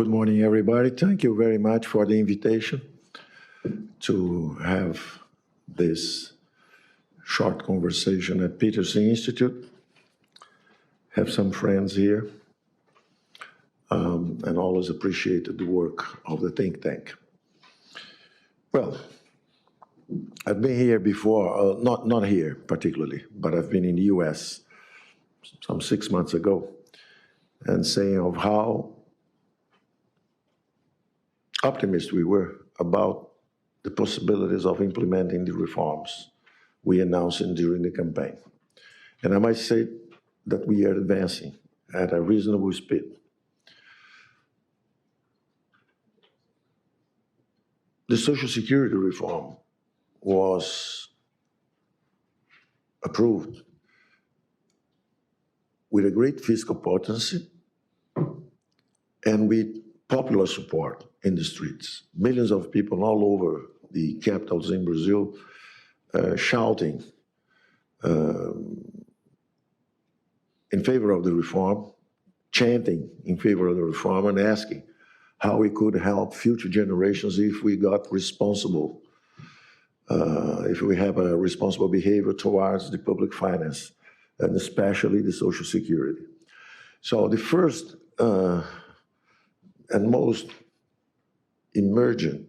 Good morning, everybody. Thank you very much for the invitation to have this short conversation at Peterson Institute. Have some friends here, and always appreciated the work of the think tank. Well, I've been here before, not here particularly, but I've been in the US some 6 months ago, and saying of how optimistic we were about the possibilities of implementing the reforms we announced during the campaign. And I might say that we are advancing at a reasonable speed. The Social Security reform was approved with a great fiscal potency and with popular support in the streets. Millions of people all over the capitals in Brazil shouting in favor of the reform, chanting in favor of the reform, and asking how we could help future generations if we got responsible, if we have a responsible behavior towards the public finance, and especially the Social Security. So the first and most emergent,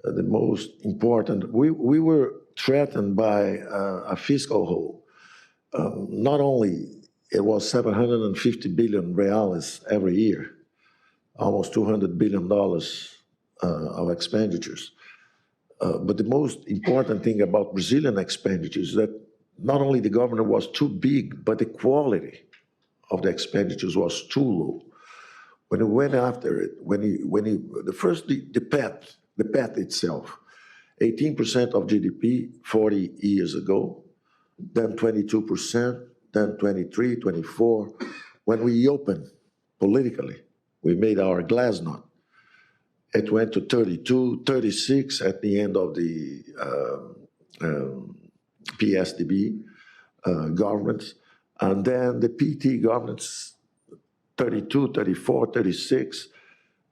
the most important, we were threatened by a fiscal hole. Not only it was 750 billion reais every year, almost $200 billion of expenditures. But the most important thing about Brazilian expenditures is that not only the government was too big, but the quality of the expenditures was too low. When we went after it, the PET itself, 18% of GDP 40 years ago, then 22%, then 23, 24. When we opened politically, we made our glasnost. It went to 32, 36 at the end of the PSDB governments, and then the PT governments, 32, 34, 36,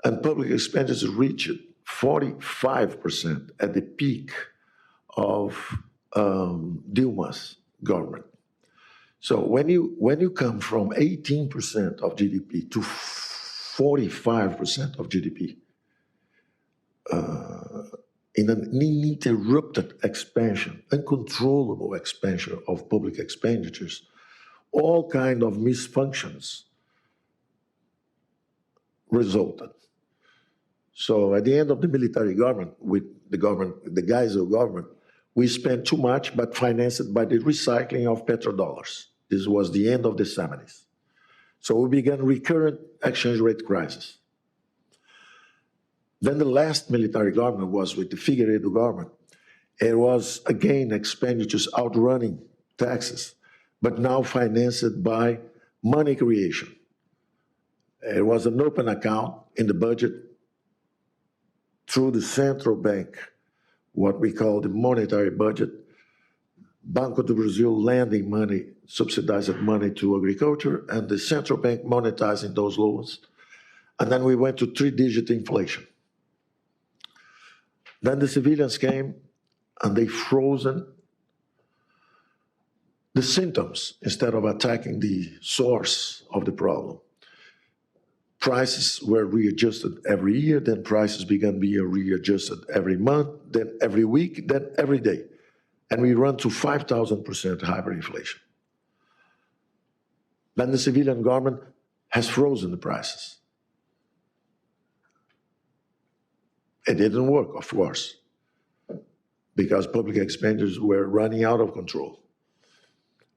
and public expenses reached 45% at the peak of Dilma's government. So when you come from 18% of GDP to 45% of GDP, in an uninterrupted expansion, uncontrollable expansion of public expenditures, all kind of misfunctions resulted. So at the end of the military government, with the guise of government, we spent too much, but financed by the recycling of petrodollars. This was the end of the 70s. So we began recurrent exchange rate crisis. Then the last military government was with the Figueiredo government. It was, again, expenditures outrunning taxes, but now financed by money creation. It was an open account in the budget through the central bank, what we call the monetary budget. Banco do Brasil lending money, subsidized money to agriculture, and the central bank monetizing those loans. And then we went to three-digit inflation. Then the civilians came and they frozen the symptoms instead of attacking the source of the problem. Prices were readjusted every year, then prices began being readjusted every month, then every week, then every day. And we run to 5,000% hyperinflation. Then the civilian government has frozen the prices. It didn't work, of course, because public expenditures were running out of control.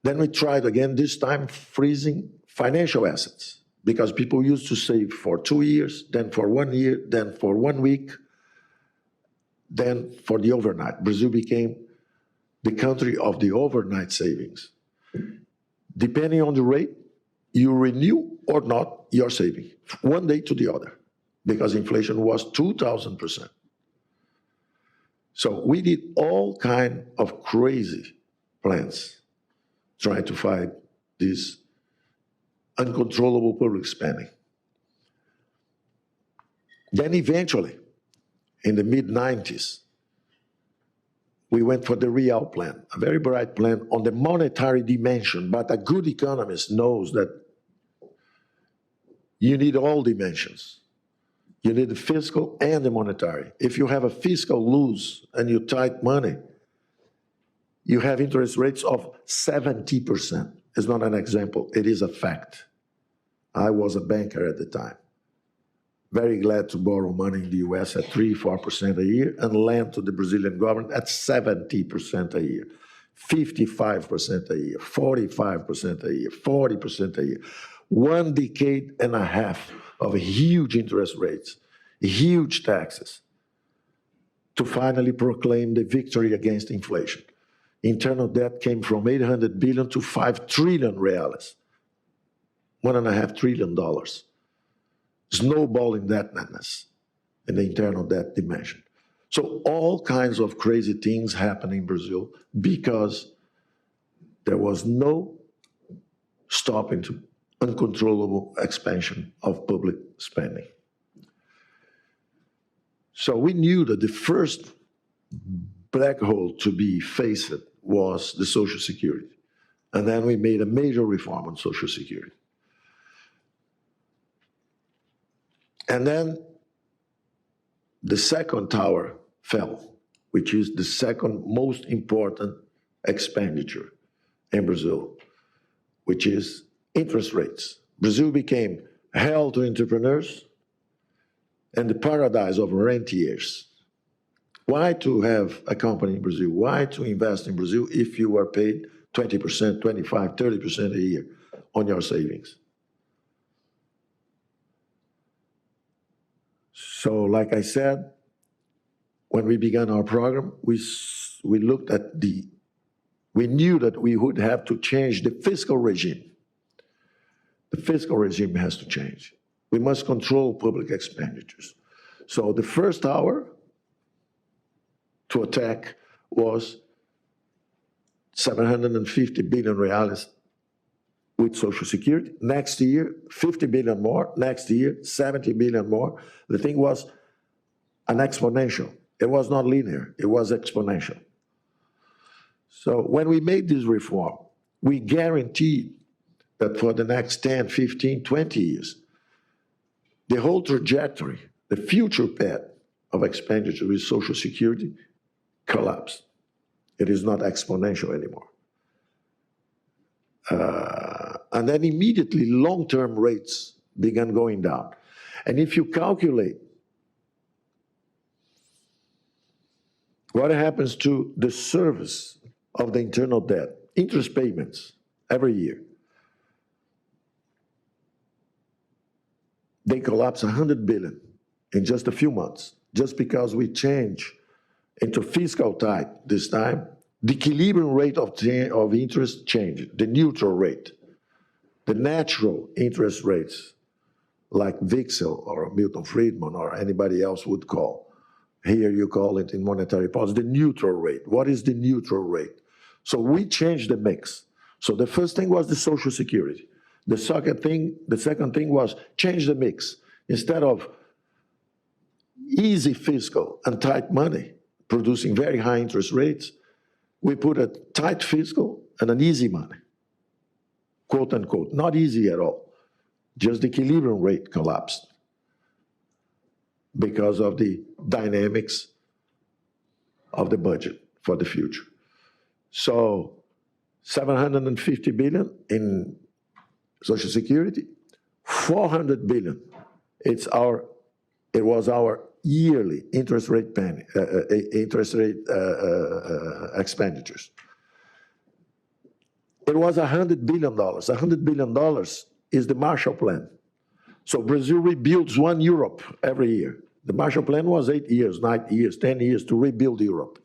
Then we tried again, this time freezing financial assets, because people used to save for 2 years, then for 1 year, then for 1 week, then for the overnight. Brazil became the country of the overnight savings. Depending on the rate, you renew or not your saving, one day to the other, because inflation was 2,000%. So we did all kind of crazy plans trying to fight this uncontrollable public spending. Then eventually, in the mid-90s, we went for the real plan, a very bright plan on the monetary dimension, but a good economist knows that you need all dimensions. You need the fiscal and the monetary. If you have a fiscal loose and you tight money, you have interest rates of 70%. It's not an example, it is a fact. I was a banker at the time. Very glad to borrow money in the US at 3-4% a year and lend to the Brazilian government at 70% a year, 55% a year, 45% a year, 40% a year. 1 decade and a half of huge interest rates, huge taxes, to finally proclaim the victory against inflation. Internal debt came from 800 billion to 5 trillion reais, $1.5 trillion. Snowball indebtedness in the internal debt dimension. So all kinds of crazy things happen in Brazil because there was no stopping to uncontrollable expansion of public spending. So we knew that the first black hole to be faced was the Social Security. And then we made a major reform on Social Security. And then the second tower fell, which is the second most important expenditure in Brazil, which is interest rates. Brazil became hell to entrepreneurs and the paradise of rentiers. Why to have a company in Brazil? Why to invest in Brazil if you are paid 20%, 25%, 30% a year on your savings? So, like I said, when we began our program, we looked at we knew that we would have to change the fiscal regime. The fiscal regime has to change. We must control public expenditures. So the first tower to attack was 750 billion reais with Social Security. Next year, 50 billion more. Next year, 70 billion more. The thing was an exponential. It was not linear, it was exponential. So when we made this reform, we guaranteed that for the next 10, 15, 20 years, the whole trajectory, the future path of expenditure with Social Security collapsed. It is not exponential anymore. And then immediately long-term rates began going down. And if you calculate what happens to the service of the internal debt, interest payments every year, they collapse 100 billion in just a few months, just because we change into fiscal tight this time. The equilibrium rate of interest changed, the neutral rate. The natural interest rates, like Wixel or Milton Friedman or anybody else would call, here you call it in monetary policy, the neutral rate. What is the neutral rate? So we changed the mix. So the first thing was the Social Security. The second thing was change the mix. Instead of easy fiscal and tight money producing very high interest rates, we put a tight fiscal and an easy money, quote unquote, not easy at all. Just the equilibrium rate collapsed because of the dynamics of the budget for the future. So 750 billion in Social Security, 400 billion. It was our yearly interest rate expenditures. It was $100 billion. $100 billion is the Marshall Plan. So Brazil rebuilds one Europe every year. The Marshall Plan was 8 years, 9 years, 10 years to rebuild Europe.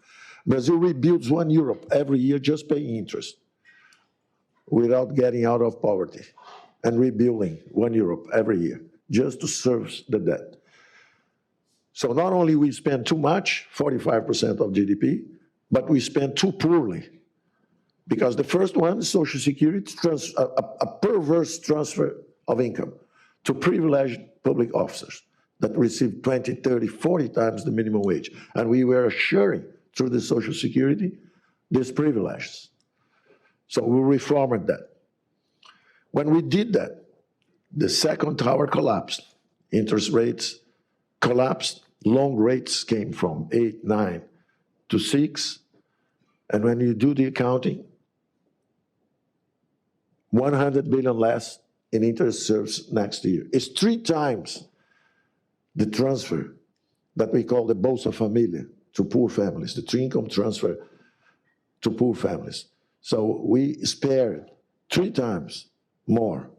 Brazil rebuilds one Europe every year, just paying interest without getting out of poverty, and rebuilding one Europe every year just to service the debt. So not only we spend too much, 45% of GDP, but we spend too poorly. Because the first one, Social Security, a perverse transfer of income to privileged public officers. that received 20, 30, 40 times the minimum wage. And we were assuring through the Social Security these privileges. So we reformed that. When we did that, the second tower collapsed. Interest rates collapsed. Long rates came from 8, 9 to 6. And when you do the accounting, 100 billion less in interest serves next year. It's 3 times the transfer that we call the Bolsa Família to poor families, the 3-income transfer to poor families. So we spared 3 times more.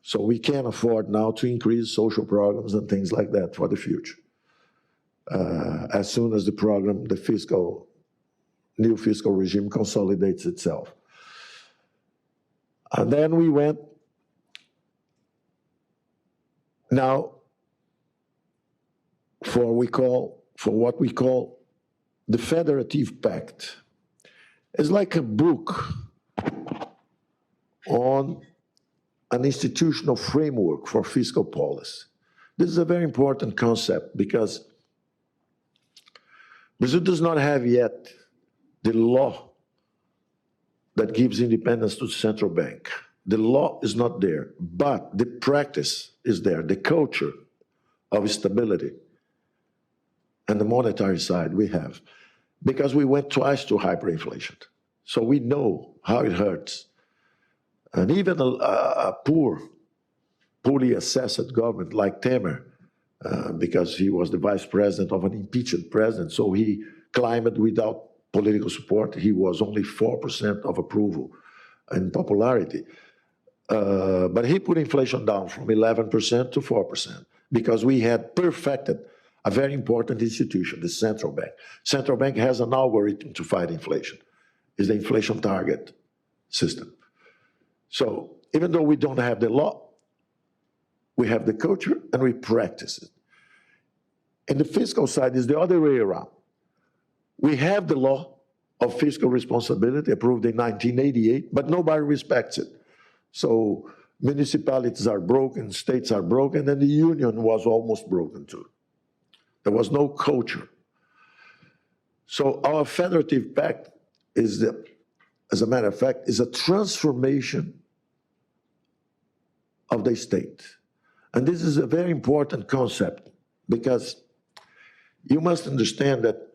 So we can afford now to increase social programs and things like that for the future. As soon as the program, the new fiscal regime consolidates itself. And then we went now for what we call the Federative Pact. It's like a book on an institutional framework for fiscal policy. This is a very important concept because Brazil does not have yet the law that gives independence to the central bank. The law is not there, but the practice is there, the culture of stability and the monetary side we have, because we went twice to hyperinflation. So we know how it hurts. And even a poorly assessed government like Temer, because he was the vice president of an impeached president, so he climbed without political support. He was only 4% of approval and popularity. But he put inflation down from 11% to 4% because we had perfected a very important institution, the central bank. Central bank has an algorithm to fight inflation. It's the inflation target system. So even though we don't have the law, we have the culture and we practice it. And the fiscal side is the other way around. We have the law of fiscal responsibility approved in 1988, but nobody respects it. So municipalities are broken, states are broken, and the union was almost broken too. There was no culture. So our Federative Pact is, as a matter of fact, is a transformation of the state. And this is a very important concept because you must understand that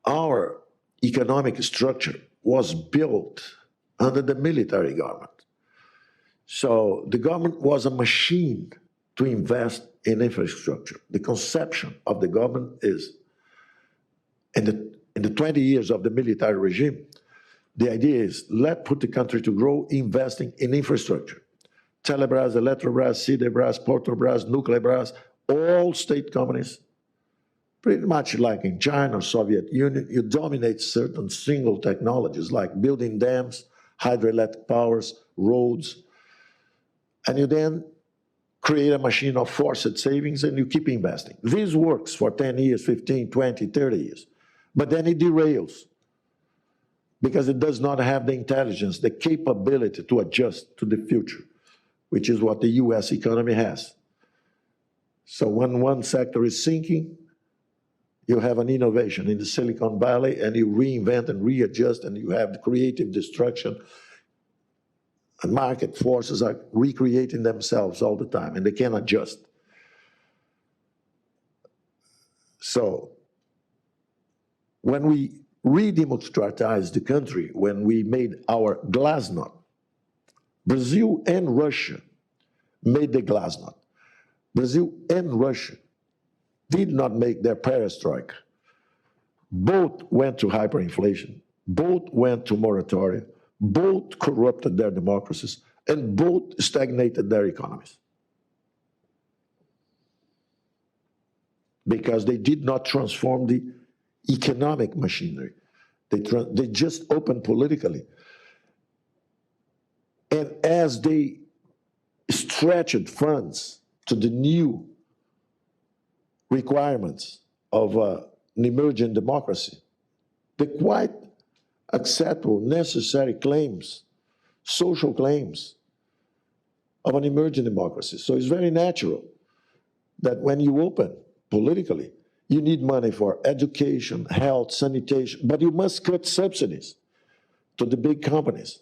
our economic structure was built under the military government. So the government was a machine to invest in infrastructure. The conception of the government is, in the 20 years of the military regime, the idea is, let's put the country to grow investing in infrastructure. Telebras, Eletrobras, Sidebras, Portobras, Nucleabras, all state companies, pretty much like in China or Soviet Union, you dominate certain single technologies like building dams, hydroelectric powers, roads, and you then create a machine of forced savings and you keep investing. This works for 10 years, 15, 20, 30 years, but then it derails because it does not have the intelligence, the capability to adjust to the future, which is what the US economy has. So when one sector is sinking, you have an innovation in the Silicon Valley and you reinvent and readjust and you have the creative destruction. And market forces are recreating themselves all the time and they can adjust. So when we redemocratized the country, when we made our glasnost, Brazil and Russia made the glasnost. Brazil and Russia did not make their perestroika. Both went to hyperinflation, both went to moratoria, both corrupted their democracies, and both stagnated their economies. Because they did not transform the economic machinery. They just opened politically. And as they stretched funds to the new requirements of an emerging democracy, the quite acceptable, necessary claims, social claims of an emerging democracy. So it's very natural that when you open politically, you need money for education, health, sanitation, but you must cut subsidies to the big companies.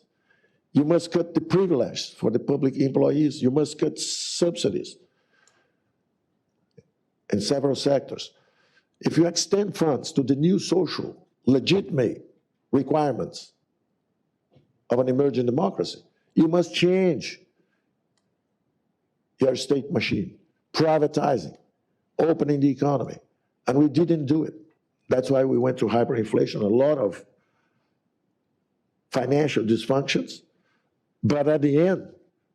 You must cut the privilege for the public employees. You must cut subsidies in several sectors. If you extend funds to the new social, legitimate requirements of an emerging democracy, you must change your state machine, privatizing, opening the economy. And we didn't do it. That's why we went through hyperinflation, a lot of financial dysfunctions. But at the end,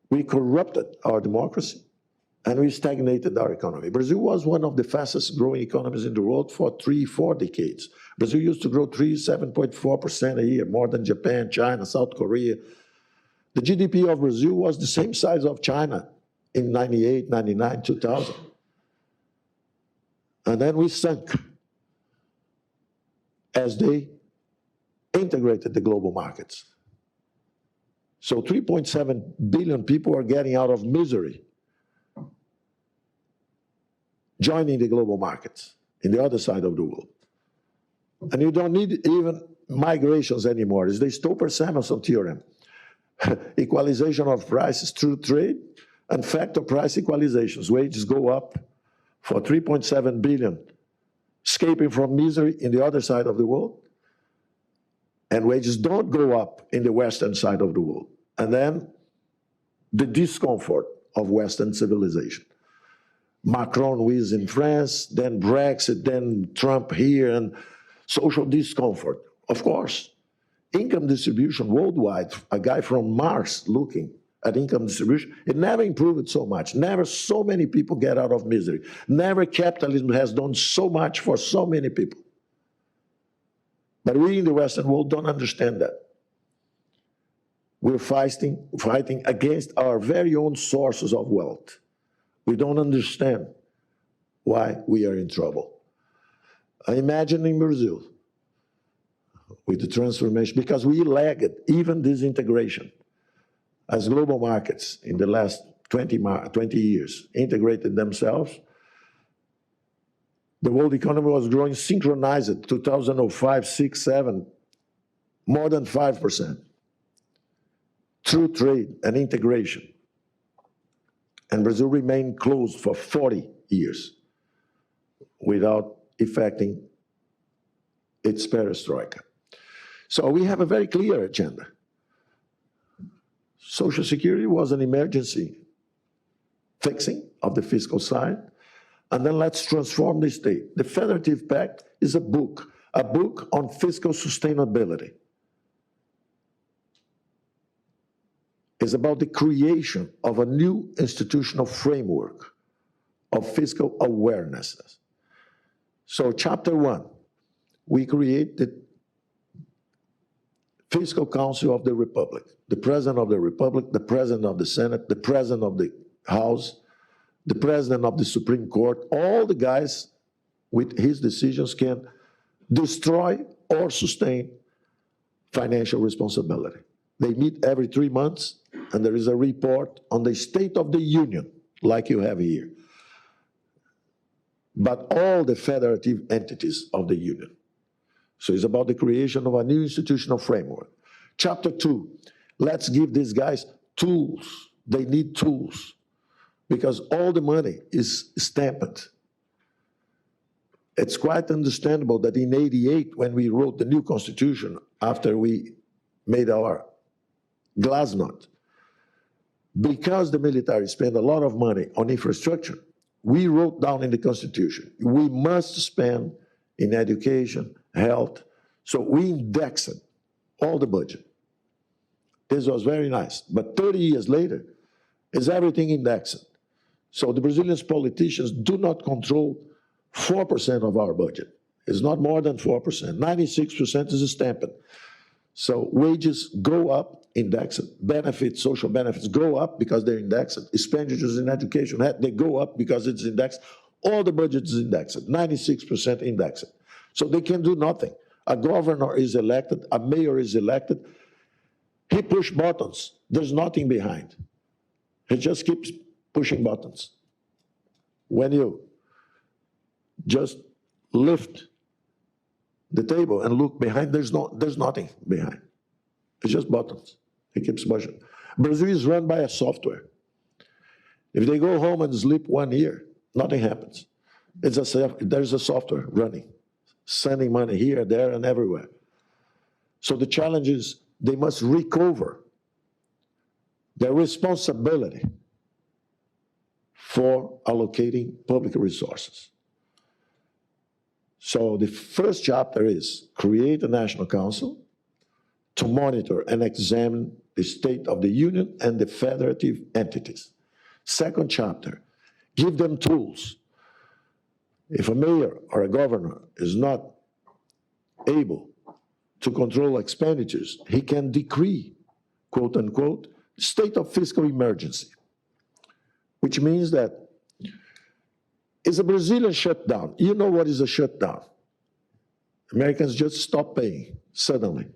we corrupted our democracy and we stagnated our economy. Brazil was one of the fastest growing economies in the world for 3-4 decades. Brazil used to grow 7.4% a year, more than Japan, China, South Korea. The GDP of Brazil was the same size of China in 98, 99, 2000. And then we sunk as they integrated the global markets. So 3.7 billion people are getting out of misery, joining the global markets in the other side of the world. And you don't need even migrations anymore. It's the Stoper-Samuelson theorem. Equalization of prices through trade and factor price equalizations. Wages go up for 3.7 billion, escaping from misery in the other side of the world. And wages don't go up in the Western side of the world. And then the discomfort of Western civilization. Macron wins in France, then Brexit, then Trump here, and social discomfort. Of course, income distribution worldwide, a guy from Mars looking at income distribution, it never improved so much. Never so many people get out of misery. Never capitalism has done so much for so many people. But we in the Western world don't understand that. We're fighting against our very own sources of wealth. We don't understand why we are in trouble. I imagine in Brazil, with the transformation, because we lagged even this integration. As global markets in the last 20 years integrated themselves, the world economy was growing synchronized, 2005, 6, 7, more than 5%, through trade and integration. And Brazil remained closed for 40 years without effecting its perestroika. So we have a very clear agenda. Social Security was an emergency fixing of the fiscal side, and then let's transform the state. The Federative Pact is a book on fiscal sustainability. It's about the creation of a new institutional framework of fiscal awareness. So chapter 1, we create the Fiscal Council of the Republic, the President of the Republic, the President of the Senate, the President of the House, the President of the Supreme Court, all the guys with his decisions can destroy or sustain financial responsibility. They meet every 3 months, and there is a report on the State of the Union, like you have here. But all the federative entities of the Union. So it's about the creation of a new institutional framework. Chapter 2, let's give these guys tools. They need tools because all the money is stamped. It's quite understandable that in '88, when we wrote the new constitution, after we made our glasnost, because the military spent a lot of money on infrastructure, we wrote down in the constitution, we must spend in education, health. So we indexed all the budget. This was very nice. But 30 years later, is everything indexed? So the Brazilian politicians do not control 4% of our budget. It's not more than 4%. 96% is stamped. So wages go up, indexed. Benefits, social benefits go up because they're indexed. Expenditures in education, they go up because it's indexed. All the budget is indexed, 96% indexed. So they can do nothing. A governor is elected, a mayor is elected. He pushes buttons. There's nothing behind. He just keeps pushing buttons. when you just lift the table and look behind, there's nothing behind. It's just buttons. It keeps pushing. Brazil is run by a software. If they go home and sleep 1 year, nothing happens. There's a software running, sending money here, there, and everywhere. So the challenge is they must recover their responsibility for allocating public resources. So the first chapter is create a national council to monitor and examine the state of the union and the federative entities. Second chapter, give them tools. If a mayor or a governor is not able to control expenditures, he can decree, quote unquote, state of fiscal emergency, which means that it's a Brazilian shutdown. You know what is a shutdown? Americans just stop paying suddenly.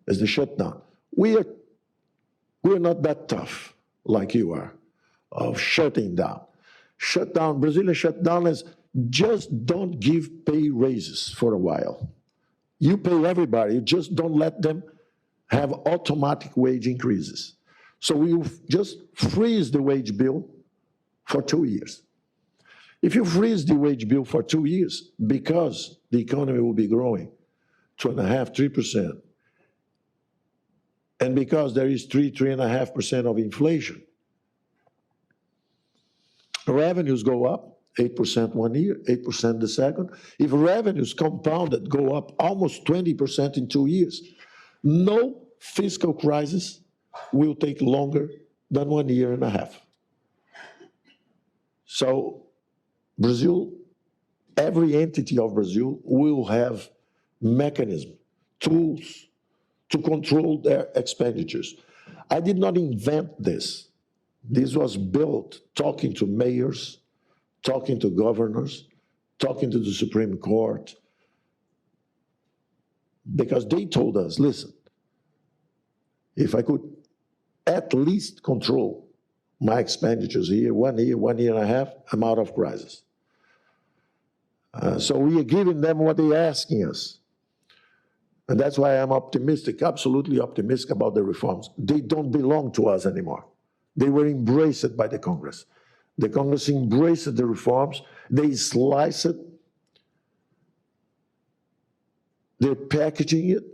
It's the shutdown. We're not that tough like you are of shutting down. Shutdown, Brazilian shutdown is just don't give pay raises for a while. You pay everybody, you just don't let them have automatic wage increases. So you just freeze the wage bill for 2 years. If you freeze the wage bill for 2 years, because the economy will be growing 2.5%, 3%, and because there is 3.5% of inflation, revenues go up 8% 1 year, 8% the second. If revenues compounded go up almost 20% in 2 years, no fiscal crisis will take longer than 1.5 years. So Brazil, every entity of Brazil will have mechanisms, tools to control their expenditures. I did not invent this. This was built talking to mayors, talking to governors, talking to the Supreme Court, because they told us, listen, if I could at least control my expenditures here, 1 year, 1.5 years, I'm out of crisis. So we are giving them what they're asking us. And that's why I'm optimistic, absolutely optimistic about the reforms. They don't belong to us anymore. They were embraced by the Congress. The Congress embraced the reforms. They slice it. They're packaging it.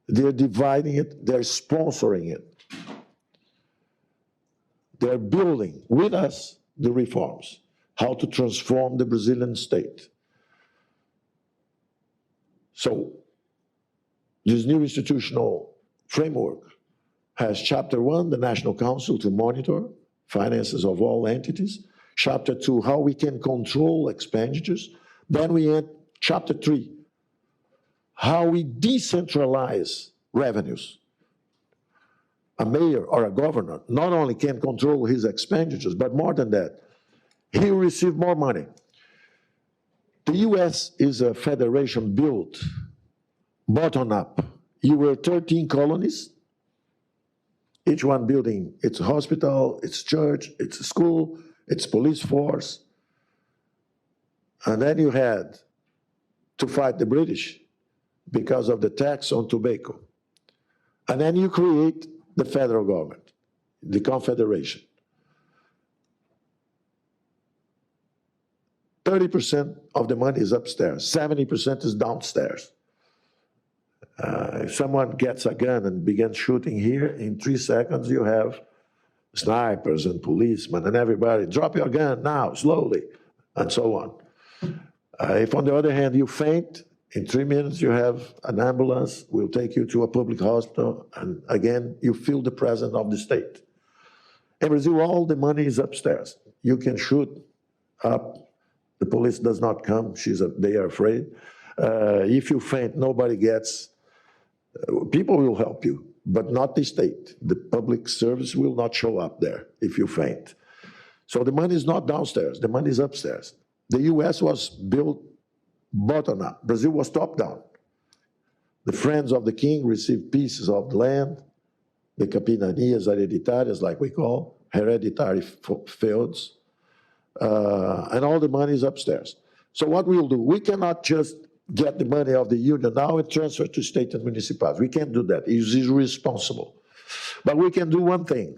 They're dividing it. They're sponsoring it. They're building with us the reforms, how to transform the Brazilian state. So this new institutional framework has Chapter 1, the National Council to monitor finances of all entities. Chapter 2, how we can control expenditures. Then we add Chapter 3, how we decentralize revenues. A mayor or a governor not only can control his expenditures, but more than that, he will receive more money. The US is a federation built bottom up. You were 13 colonies, each one building its hospital, its church, its school, its police force. And then you had to fight the British because of the tax on tobacco. And then you create the federal government, the Confederation. 30% of the money is upstairs, 70% is downstairs. If someone gets a gun and begins shooting here, in 3 seconds you have snipers and policemen and everybody, drop your gun now, slowly, and so on. If on the other hand you faint, in 3 minutes you have an ambulance, will take you to a public hospital, and again, you feel the presence of the state. In Brazil, all the money is upstairs. You can shoot up, the police does not come, they are afraid. If you faint, nobody gets, people will help you, but not the state. The public service will not show up there if you faint. So the money is not downstairs, the money is upstairs. The US was built bottom up. Brazil was top down. The friends of the king received pieces of land, the capitanias hereditárias, like we call, hereditary feuds. and all the money is upstairs. So what we'll do, we cannot just get the money of the union now and transfer to state and municipalities. We can't do that. It's irresponsible. But we can do one thing.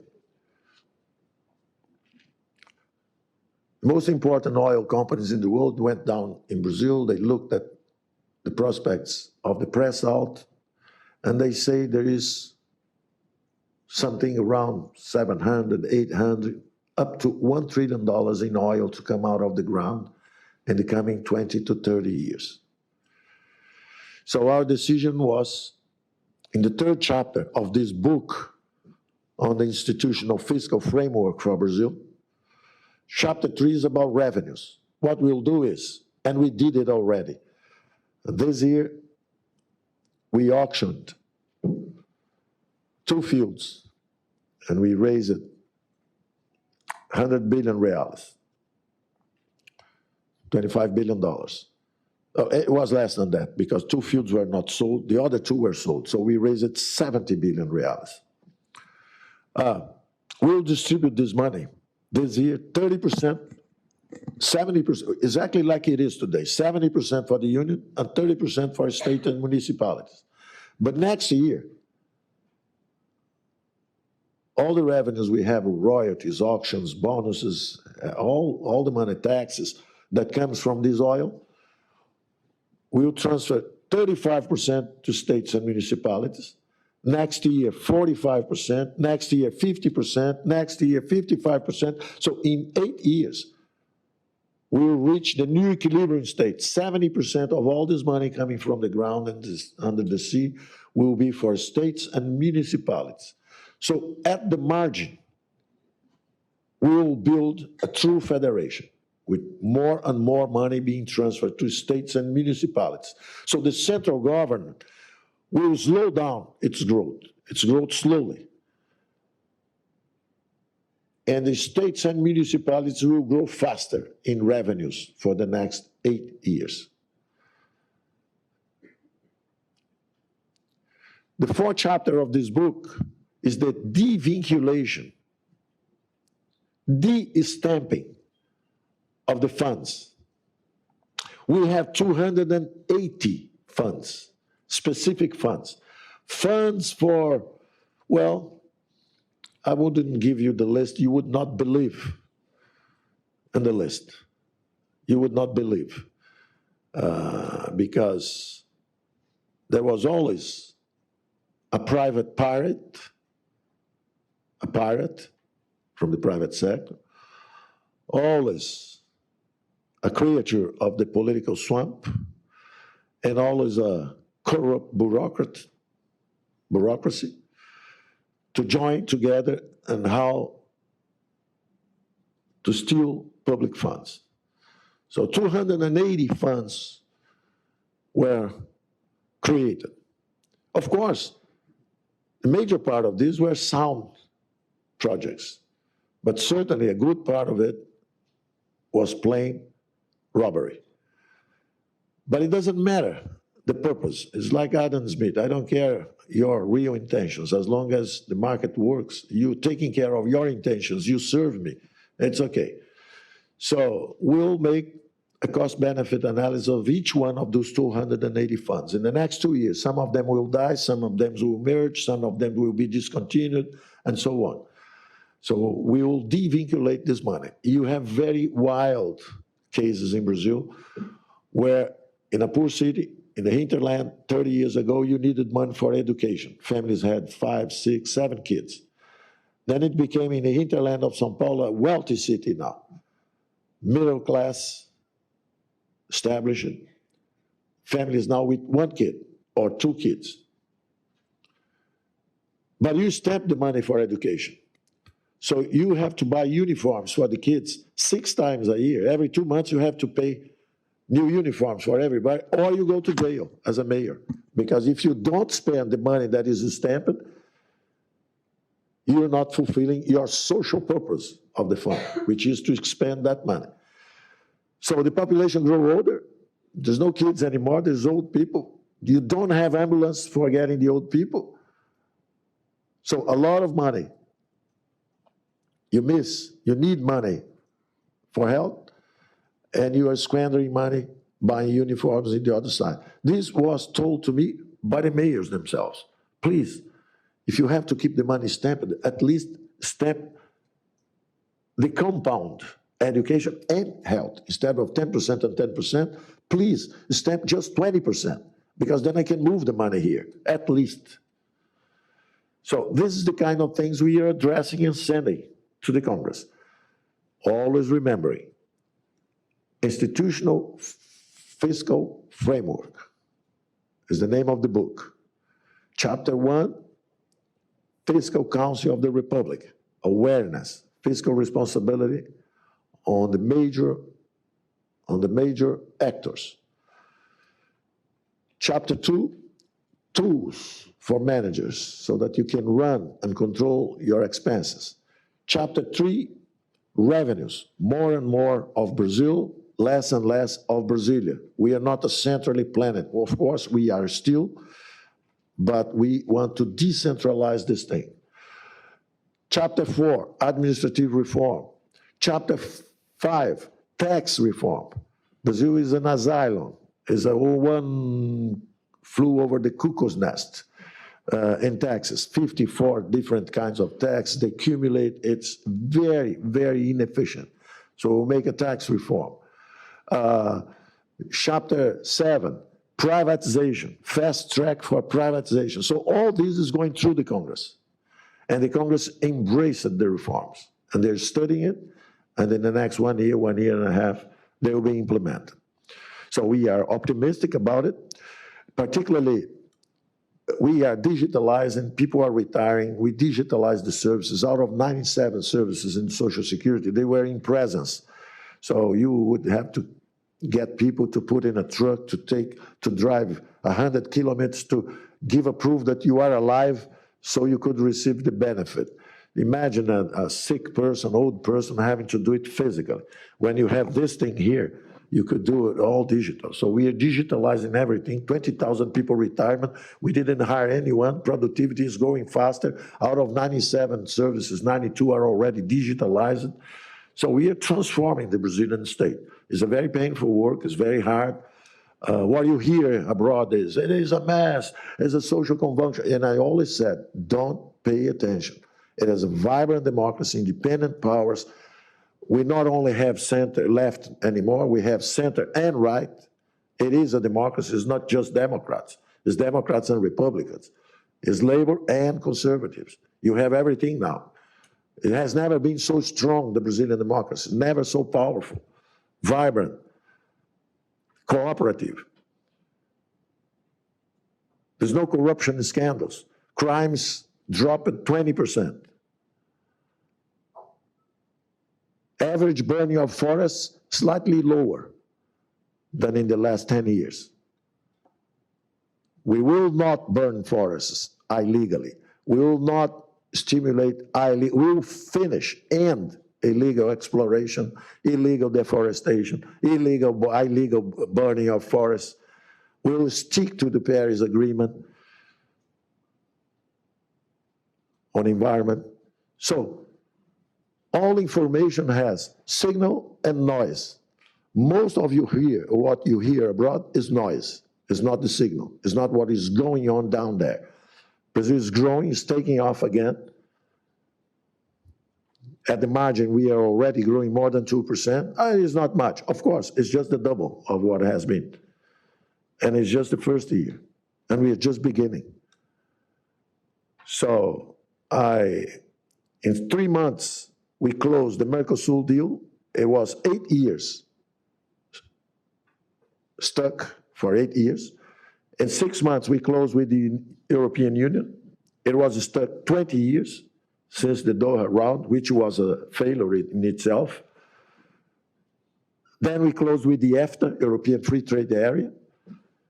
The most important oil companies in the world went down in Brazil. They looked at the prospects of the pre-salt, and they say there is something around 700, 800, up to $1 trillion in oil to come out of the ground in the coming 20 to 30 years. So our decision was, in the third chapter of this book on the institutional fiscal framework for Brazil, chapter 3 is about revenues. What we'll do is, and we did it already, this year we auctioned 2 fields, and we raised 100 billion reals, $25 billion. It was less than that, because 2 fields were not sold, the other 2 were sold, so we raised 70 billion reals. We'll distribute this money this year, 30%, 70%, exactly like it is today, 70% for the union and 30% for state and municipalities. But next year, all the revenues we have, royalties, auctions, bonuses, all the money, taxes that comes from this oil, we'll transfer 35% to states and municipalities. Next year, 45%, next year, 50%, next year, 55%. So in 8 years, we will reach the new equilibrium state. 70% of all this money coming from the ground and under the sea will be for states and municipalities. So at the margin, we will build a true federation with more and more money being transferred to states and municipalities. So the central government will slow down its growth slowly. And the states and municipalities will grow faster in revenues for the next 8 years. The 4th chapter of this book is the devinculation, de-stamping of the funds. We have 280 funds, specific funds. Funds for, well, I wouldn't give you the list. You would not believe in the list. You would not believe. Because there was always a private pirate, from the private sector, always a creature of the political swamp, and always a corrupt bureaucracy to join together and how to steal public funds. So 280 funds were created. Of course, a major part of these were sound projects, but certainly a good part of it was plain robbery. But it doesn't matter the purpose. It's like Adam Smith. I don't care your real intentions. As long as the market works, you taking care of your intentions, you serve me, it's okay. So we'll make a cost-benefit analysis of each one of those 280 funds. In the next 2 years, some of them will die, some of them will merge, some of them will be discontinued, and so on. So we will devinculate this money. You have very wild cases in Brazil where in a poor city, in the hinterland, 30 years ago, you needed money for education. Families had 5, 6, 7 kids. Then it became in the hinterland of São Paulo, a wealthy city now. Middle class, established, families now with 1 kid or 2 kids. But you stamp the money for education. So you have to buy uniforms for the kids 6 times a year. Every 2 months you have to pay new uniforms for everybody, or you go to jail as a mayor. Because if you don't spend the money that is stamped, you're not fulfilling your social purpose of the fund, which is to expend that money. So the population grows older. There's no kids anymore. There's old people. You don't have ambulance for getting the old people. So a lot of money you miss. You need money for health, and you are squandering money buying uniforms in the other side. This was told to me by the mayors themselves. Please, if you have to keep the money stamped, at least stamp the compound, education and health. Instead of 10% and 10%, please stamp just 20%, because then I can move the money here, at least. So this is the kind of things we are addressing and sending to the Congress. Always remembering, institutional fiscal framework is the name of the book. Chapter 1, Fiscal Council of the Republic, awareness, fiscal responsibility on the major actors. Chapter 2, tools for managers so that you can run and control your expenses. Chapter 3, revenues, more and more of Brazil, less and less of Brasilia. We are not a centrally planned. Well, of course, we are still, but we want to decentralize this thing. Chapter 4, administrative reform. Chapter 5, tax reform. Brazil is an asylum, is a one flew over the cuckoo's nest in taxes. 54 different kinds of tax, they accumulate, it's very, very inefficient. So we'll make a tax reform. Chapter 7, privatization, fast track for privatization. So all this is going through the Congress. And the Congress embraced the reforms. And they're studying it, and in the next 1 year, 1.5 years, they will be implemented. So we are optimistic about it. Particularly, we are digitalizing, people are retiring, we digitalize the services. Out of 97 services in Social Security, they were in presence. So you would have to get people to put in a truck to drive 100 kilometers to give a proof that you are alive so you could receive the benefit. Imagine a sick person, old person having to do it physically. When you have this thing here, you could do it all digital. So we are digitalizing everything. 20,000 people retirement. We didn't hire anyone. Productivity is going faster. Out of 97 services, 92 are already digitalized. So we are transforming the Brazilian state. It's a very painful work. It's very hard. What you hear abroad is, it is a mess. It's a social convulsion. And I always said, don't pay attention. It is a vibrant democracy, independent powers. We not only have center left anymore, we have center and right. It is a democracy. It's not just Democrats. It's Democrats and Republicans. It's labor and conservatives. You have everything now. It has never been so strong, the Brazilian democracy, never so powerful, vibrant, cooperative. There's no corruption scandals. Crimes drop at 20%. Average burning of forests slightly lower than in the last 10 years. We will not burn forests illegally. We will not stimulate we will finish, end illegal exploration, illegal deforestation, illegal burning of forests. We will stick to the Paris Agreement on environment. So all information has signal and noise. Most of you hear, what you hear abroad is noise. It's not the signal. It's not what is going on down there. Brazil is growing, it's taking off again. At the margin, we are already growing more than 2%. It is not much. Of course, it's just the double of what has been. And it's just the first year. And we are just beginning. So in 3 months, we closed the Mercosur deal. It was 8 years, stuck for 8 years. In 6 months, we closed with the European Union. It was stuck 20 years since the Doha round, which was a failure in itself. Then we closed with the EFTA, European Free Trade Area.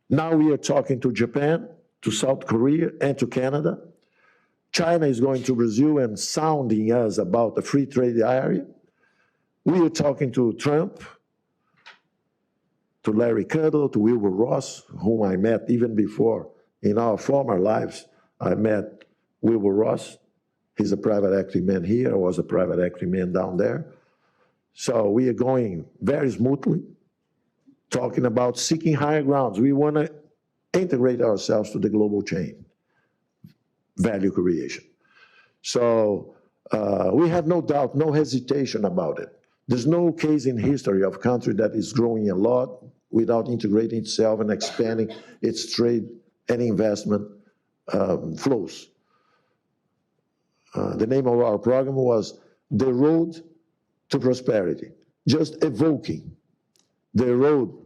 Now we are talking to Japan, to South Korea, and to Canada. China is going to Brazil and sounding us about the free trade area. We are talking to Trump, to Larry Kudlow, to Wilbur Ross, whom I met even before. In our former lives, I met Wilbur Ross. He's a private equity man here. I was a private equity man down there. So we are going very smoothly, talking about seeking higher grounds. We want to integrate ourselves to the global chain, value creation. So we have no doubt, no hesitation about it. There's no case in history of a country that is growing a lot without integrating itself and expanding its trade and investment flows. The name of our program was The Road to Prosperity, just evoking the road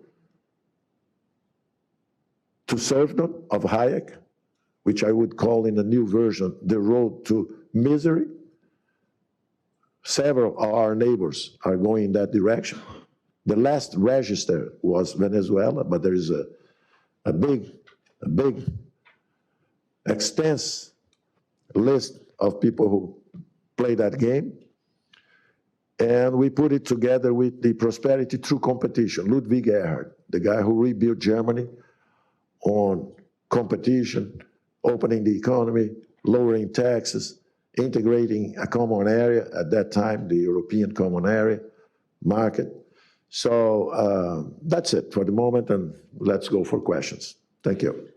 to serfdom of Hayek, which I would call in the new version, the road to misery. Several of our neighbors are going in that direction. The last register was Venezuela, but there is a big, extensive list of people who play that game. And we put it together with the prosperity through competition. Ludwig Erhard, the guy who rebuilt Germany on competition, opening the economy, lowering taxes, integrating a common area, at that time, the European Common Area market. So that's it for the moment, and let's go for questions. Thank you.